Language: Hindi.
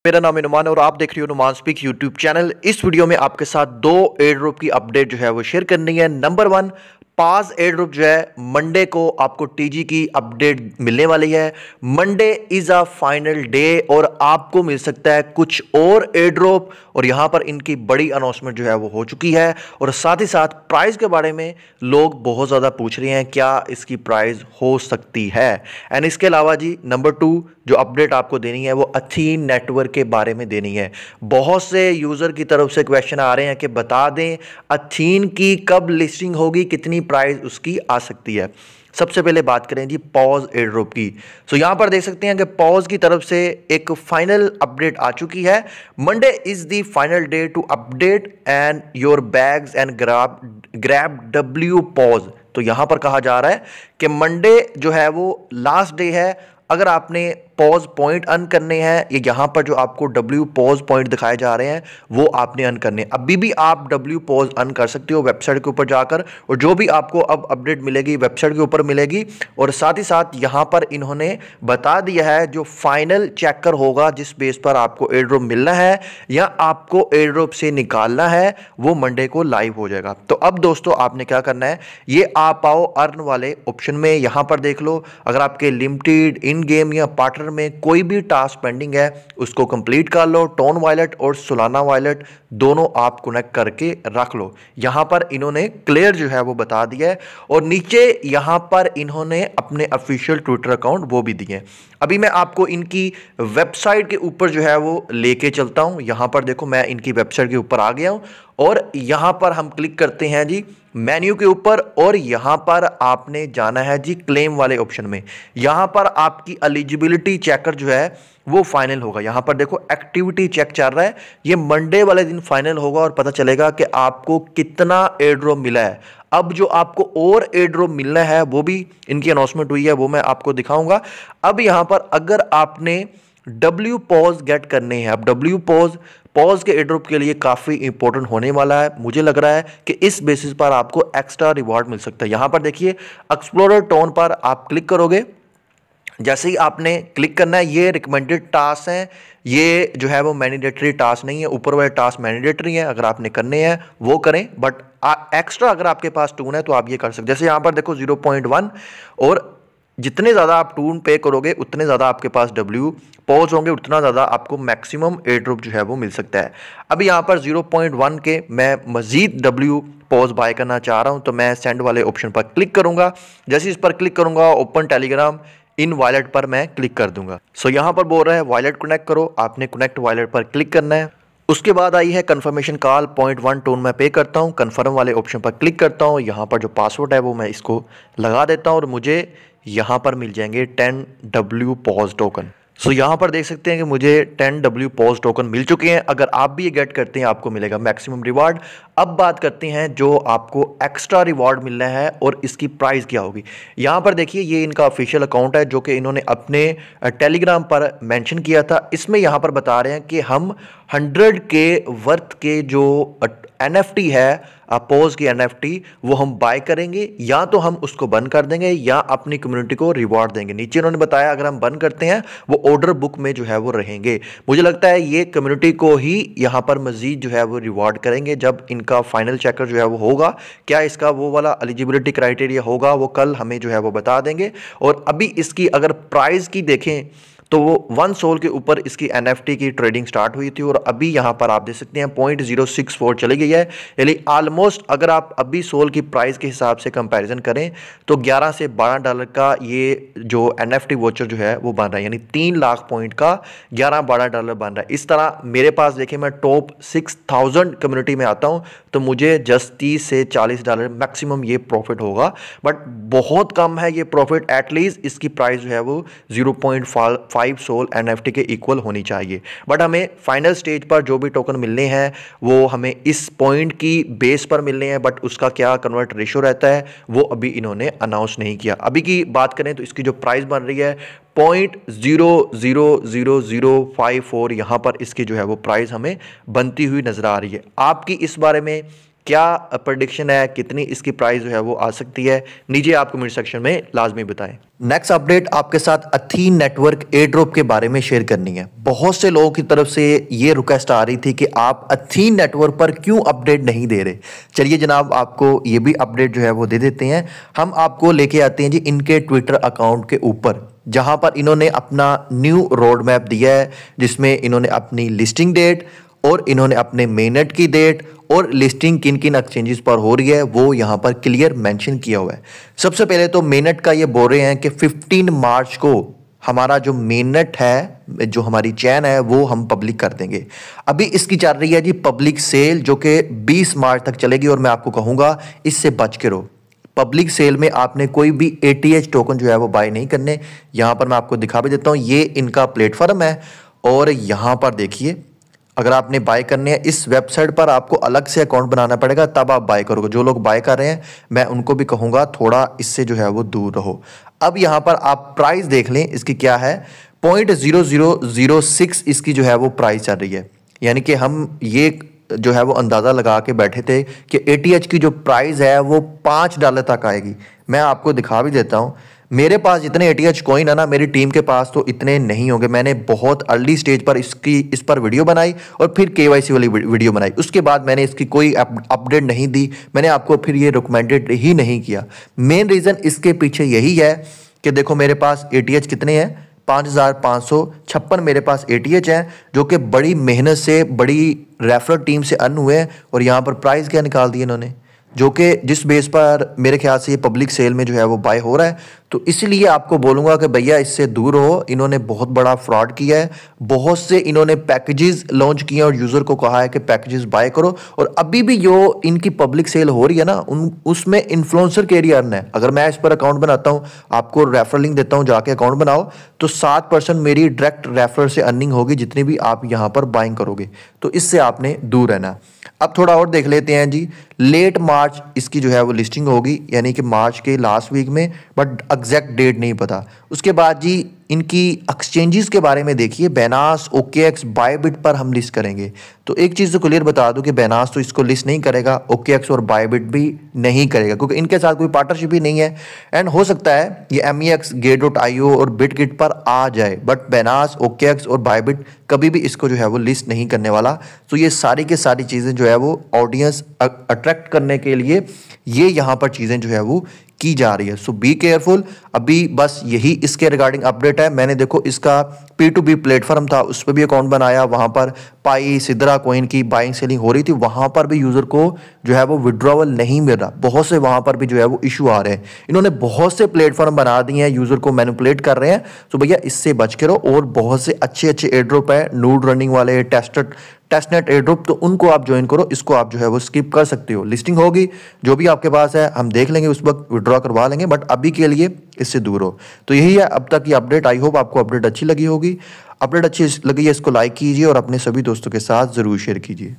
मेरा नाम है नुमान और आप देख रहे हो नुमान स्पीक यूट्यूब चैनल। इस वीडियो में आपके साथ दो एयर ड्रॉप की अपडेट जो है वो शेयर करनी है। नंबर वन, पास एयर ड्रॉप जो है मंडे को आपको टीजी की अपडेट मिलने वाली है। Monday is a final day और आपको मिल सकता है कुछ और एयर ड्रॉप, और यहां पर इनकी बड़ी अनाउंसमेंट जो है वो हो चुकी है। और साथ ही साथ प्राइस के बारे में लोग बहुत ज़्यादा पूछ रहे हैं, क्या इसकी प्राइस हो सकती है। एंड इसके अलावा जी नंबर टू जो अपडेट आपको देनी है वो अथीन नेटवर्क के बारे में देनी है। बहुत से यूज़र की तरफ से क्वेश्चन आ रहे हैं कि बता दें अथीन की कब लिस्टिंग होगी, कितनी प्राइस उसकी आ सकती है। सबसे पहले बात करें जी पॉज एयर ड्रॉप की। सो यहां पर देख सकते हैं कि पॉज की तरफ से एक फाइनल अपडेट आ चुकी है। Monday is the final day to update and your bags and grab W pause. तो यहां पर कहा जा रहा है कि मंडे जो है वो लास्ट डे है। अगर आपने पॉज पॉइंट अर्न करने हैं, ये यहाँ पर जो आपको डब्ल्यू पॉज पॉइंट दिखाए जा रहे हैं वो आपने अर्न करने हैं। अभी भी आप डब्ल्यू पॉज अर्न कर सकते हो वेबसाइट के ऊपर जाकर, और जो भी आपको अब अपडेट मिलेगी वेबसाइट के ऊपर मिलेगी। और साथ ही साथ यहाँ पर इन्होंने बता दिया है जो फाइनल चेकर होगा जिस बेस पर आपको एयर ड्रॉप मिलना है या आपको एयर ड्रॉप से निकालना है, वो मंडे को लाइव हो जाएगा। तो अब दोस्तों आपने क्या करना है, ये आप आओ अर्न वाले ऑप्शन में, यहाँ पर देख लो। अगर आपके लिमिटेड इन गेम या पार्टनर में कोई भी टास्क पेंडिंग है उसको कंप्लीट कर लो। टोन वॉलेट और सोलाना वॉलेट दोनों आप कनेक्ट करके रख लो। यहां पर इन्होंने क्लियर जो है वो बता दिया है, और नीचे यहां पर इन्होंने अपने ऑफिशियल ट्विटर अकाउंट वो भी दिए। अभी मैं आपको इनकी वेबसाइट के ऊपर जो है वो लेके चलता हूं। यहां पर देखो मैं इनकी वेबसाइट के ऊपर आ गया हूं, और यहां पर हम क्लिक करते हैं जी मेन्यू के ऊपर, और यहां पर आपने जाना है जी क्लेम वाले ऑप्शन में। यहां पर आपकी एलिजिबिलिटी चेकर जो है वो फाइनल होगा। यहां पर देखो एक्टिविटी चेक चल रहा है, ये मंडे वाले दिन फाइनल होगा और पता चलेगा कि आपको कितना एयर ड्रॉप मिला है। अब जो आपको और एयर ड्रॉप मिलना है वो भी इनकी अनाउंसमेंट हुई है, वो मैं आपको दिखाऊंगा। अब यहां पर अगर आपने डब्ल्यू पॉज गेट करने हैं, अब डब्ल्यू पॉज के एयर ड्रॉप के लिए काफ़ी इंपॉर्टेंट होने वाला है। मुझे लग रहा है कि इस बेसिस पर आपको एक्स्ट्रा रिवॉर्ड मिल सकता है। यहां पर देखिए एक्सप्लोरर टोन पर आप क्लिक करोगे। जैसे ही आपने क्लिक करना है, ये रिकमेंडेड टास्क हैं, ये जो है वो मैंडेटरी टास्क नहीं है। ऊपर वाले टास्क मैंडेटरी हैं, अगर आपने करने हैं वो करें, बट एक्स्ट्रा अगर आपके पास टून है तो आप ये कर सकते हैं। जैसे यहाँ पर देखो 0.1, और जितने ज़्यादा आप टून पे करोगे उतने ज़्यादा आपके पास डब्ल्यू पॉज होंगे, उतना ज़्यादा आपको मैक्सिमम एयर ड्रॉप जो है वो मिल सकता है। अभी यहाँ पर 0.1 के मैं मज़ीद डब्ल्यू पॉज बाय करना चाह रहा हूँ, तो मैं सेंड वाले ऑप्शन पर क्लिक करूँगा। जैसे इस पर क्लिक करूँगा, ओपन टेलीग्राम इन वॉलेट पर मैं क्लिक कर दूंगा। सो यहाँ पर बोल रहा है वॉलेट कनेक्ट करो, आपने कनेक्ट वॉलेट पर क्लिक करना है। उसके बाद आई है कंफर्मेशन कॉल 0.1 टोन मैं पे करता हूँ, कंफर्म वाले ऑप्शन पर क्लिक करता हूँ। यहाँ पर जो पासवर्ड है वो मैं इसको लगा देता हूँ, और मुझे यहाँ पर मिल जाएंगे 10 डब्ल्यू पॉज टोकन। सो यहाँ पर देख सकते हैं कि मुझे 10 डब्ल्यू पॉज टोकन मिल चुके हैं। अगर आप भी ये गेट करते हैं आपको मिलेगा मैक्सिमम रिवार्ड। अब बात करते हैं जो आपको एक्स्ट्रा रिवार्ड मिलना है और इसकी प्राइस क्या होगी। यहाँ पर देखिए ये इनका ऑफिशियल अकाउंट है जो कि इन्होंने अपने टेलीग्राम पर मेंशन किया था। इसमें यहाँ पर बता रहे हैं कि हम 100 के वर्थ के जो NFT है पॉज की NFT वो हम बाय करेंगे, या तो हम उसको बंद कर देंगे या अपनी कम्युनिटी को रिवॉर्ड देंगे। नीचे उन्होंने बताया अगर हम बंद करते हैं वो ऑर्डर बुक में जो है वो रहेंगे। मुझे लगता है ये कम्युनिटी को ही यहाँ पर मजीद जो है वो रिवॉर्ड करेंगे जब इनका फाइनल चेकर जो है वो होगा। क्या इसका वो वाला एलिजिबिलिटी क्राइटेरिया होगा वो कल हमें जो है वो बता देंगे। और अभी इसकी अगर प्राइस की देखें तो वो 1 सोल के ऊपर इसकी NFT की ट्रेडिंग स्टार्ट हुई थी, और अभी यहाँ पर आप देख सकते हैं 0.064 चली गई है। यानी ऑलमोस्ट अगर आप अभी सोल की प्राइस के हिसाब से कंपैरिजन करें तो 11 से 12 डॉलर का ये जो NFT वोचर जो है वो बन रहा है, यानी 3 लाख पॉइंट का 11-12 डॉलर बन रहा है। इस तरह मेरे पास देखिए मैं टॉप 6000 कम्युनिटी में आता हूँ तो मुझे जस्ट 30 से 40 डॉलर मैक्सिमम ये प्रॉफिट होगा, बट बहुत कम है ये प्रॉफिट। एटलीस्ट इसकी प्राइस जो है वो 0.5 सोल NFT के इक्वल होनी चाहिए। बट हमें फाइनल स्टेज पर जो भी टोकन मिलने हैं वो हमें इस पॉइंट की बेस पर मिलने हैं, बट उसका क्या कन्वर्ट रेशो रहता है वो अभी इन्होंने अनाउंस नहीं किया। अभी की बात करें तो इसकी जो प्राइस बन रही है 0.00054 यहाँ पर इसकी जो है वो प्राइस हमें बनती हुई नजर आ रही है। आपकी इस बारे में क्या प्रेडिक्शन है, कितनी इसकी प्राइस जो है वो आ सकती है, नीचे आप कमेंट सेक्शन में लाजमी बताएं। नेक्स्ट अपडेट आपके साथ अथीन नेटवर्क एयर ड्रॉप के बारे में शेयर करनी है। बहुत से लोगों की तरफ से ये रिक्वेस्ट आ रही थी कि आप अथीन नेटवर्क पर क्यों अपडेट नहीं दे रहे। चलिए जनाब, आपको ये भी अपडेट जो है वो दे देते हैं। हम आपको लेके आते हैं जी इनके ट्विटर अकाउंट के ऊपर, जहां पर इन्होंने अपना न्यू रोड मैप दिया है, जिसमें इन्होंने अपनी लिस्टिंग डेट और इन्होंने अपने मेनट की डेट और लिस्टिंग किन किन एक्सचेंजेस पर हो रही है वो यहाँ पर क्लियर मेंशन किया हुआ है। सबसे पहले तो मेनट का ये बोल रहे हैं कि 15 मार्च को हमारा जो मेनट है, जो हमारी चैन है, वो हम पब्लिक कर देंगे। अभी इसकी चल रही है जी पब्लिक सेल, जो कि 20 मार्च तक चलेगी। और मैं आपको कहूँगा इससे बच के रहो। पब्लिक सेल में आपने कोई भी ATH टोकन जो है वो बाय नहीं करने। यहाँ पर मैं आपको दिखा भी देता हूँ, ये इनका प्लेटफॉर्म है और यहाँ पर देखिए, अगर आपने बाय करने हैं इस वेबसाइट पर आपको अलग से अकाउंट बनाना पड़ेगा, तब आप बाय करोगे। जो लोग बाय कर रहे हैं मैं उनको भी कहूँगा थोड़ा इससे जो है वो दूर रहो। अब यहाँ पर आप प्राइस देख लें, इसकी क्या है, 0.0006 इसकी जो है वो प्राइस चल रही है। यानी कि हम ये जो है वो अंदाज़ा लगा के बैठे थे कि ATH की जो प्राइस है वो $5 तक आएगी। मैं आपको दिखा भी देता हूँ, मेरे पास जितने ATH कॉइन है ना, मेरी टीम के पास तो इतने नहीं होंगे। मैंने बहुत अर्ली स्टेज पर इस पर वीडियो बनाई और फिर KYC वाली वीडियो बनाई। उसके बाद मैंने इसकी कोई अपडेट नहीं दी, मैंने आपको फिर ये रिकमेंडेड ही नहीं किया। मेन रीज़न इसके पीछे यही है कि देखो मेरे पास ATH कितने हैं, 5556 मेरे पास ATH हैं, जो कि बड़ी मेहनत से, बड़ी रेफरल टीम से अर्न हुए हैं। और यहाँ पर प्राइस क्या निकाल दिए इन्होंने, जो कि जिस बेस पर मेरे ख्याल से ये पब्लिक सेल में जो है वो बाय हो रहा है। तो इसलिए आपको बोलूँगा कि भैया इससे दूर हो। इन्होंने बहुत बड़ा फ्रॉड किया है, बहुत से इन्होंने पैकेजेस लॉन्च किए और यूज़र को कहा है कि पैकेजेस बाय करो। और अभी भी जो इनकी पब्लिक सेल हो रही है ना, उसमें इन्फ्लुएंसर के एरिया अर्न है। अगर मैं इस पर अकाउंट बनाता हूँ, आपको रेफरल लिंक देता हूँ, जाके अकाउंट बनाओ, तो 7% मेरी डायरेक्ट रेफरल से अर्निंग होगी जितनी भी आप यहाँ पर बाइंग करोगे। तो इससे आपने दूर रहना। अब थोड़ा और देख लेते हैं जी, लेट मार्च इसकी जो है वो लिस्टिंग होगी, यानी कि मार्च के लास्ट वीक में, बट एग्जैक्ट डेट नहीं पता। उसके बाद जी इनकी एक्सचेंजेस के बारे में देखिए, बैनास, OKX, बायबिट पर हम लिस्ट करेंगे। तो एक चीज़ तो क्लियर बता दूं कि बैनास तो इसको लिस्ट नहीं करेगा, OKX और बायबिट भी नहीं करेगा, क्योंकि इनके साथ कोई पार्टनरशिप ही नहीं है। एंड हो सकता है ये MEX, Gate.io और बिटगिट पर आ जाए, बट बैनास, OKX और बायबिट कभी भी इसको जो है वो लिस्ट नहीं करने वाला। तो ये सारी की सारी चीज़ें जो है वो ऑडियंस अट्रैक्ट करने के लिए ये यहाँ पर चीज़ें जो है वो की जा रही है। सो बी केयरफुल। अभी बस यही इसके रिगार्डिंग अपडेट है। मैंने देखो इसका P2B प्लेटफॉर्म था, उस पर भी अकाउंट बनाया, वहाँ पर पाई, सिद्रा कॉइन की बाइंग सेलिंग हो रही थी, वहाँ पर भी यूज़र को जो है वो विड्रॉवल नहीं मिल रहा। बहुत से वहाँ पर भी जो है वो इशू आ रहे हैं। इन्होंने बहुत से प्लेटफॉर्म बना दिए हैं, यूज़र को मैनिपुलेट कर रहे हैं। तो भैया इससे बच के रहो। और बहुत से अच्छे अच्छे एयर ड्रॉप है, नूड रनिंग वाले, टेस्टनेट एयर ड्रॉप, तो उनको आप ज्वाइन करो। इसको आप जो है वो स्किप कर सकते हो। लिस्टिंग होगी, जो भी आपके पास है हम देख लेंगे, उस वक्त विड्रॉ करवा लेंगे, बट अभी के लिए इससे दूर हो। तो यही है अब तक की अपडेट। आई होप आपको अपडेट अच्छी लगी होगी। अपडेट अच्छी लगी है इसको लाइक कीजिए और अपने सभी दोस्तों के साथ ज़रूर शेयर कीजिए।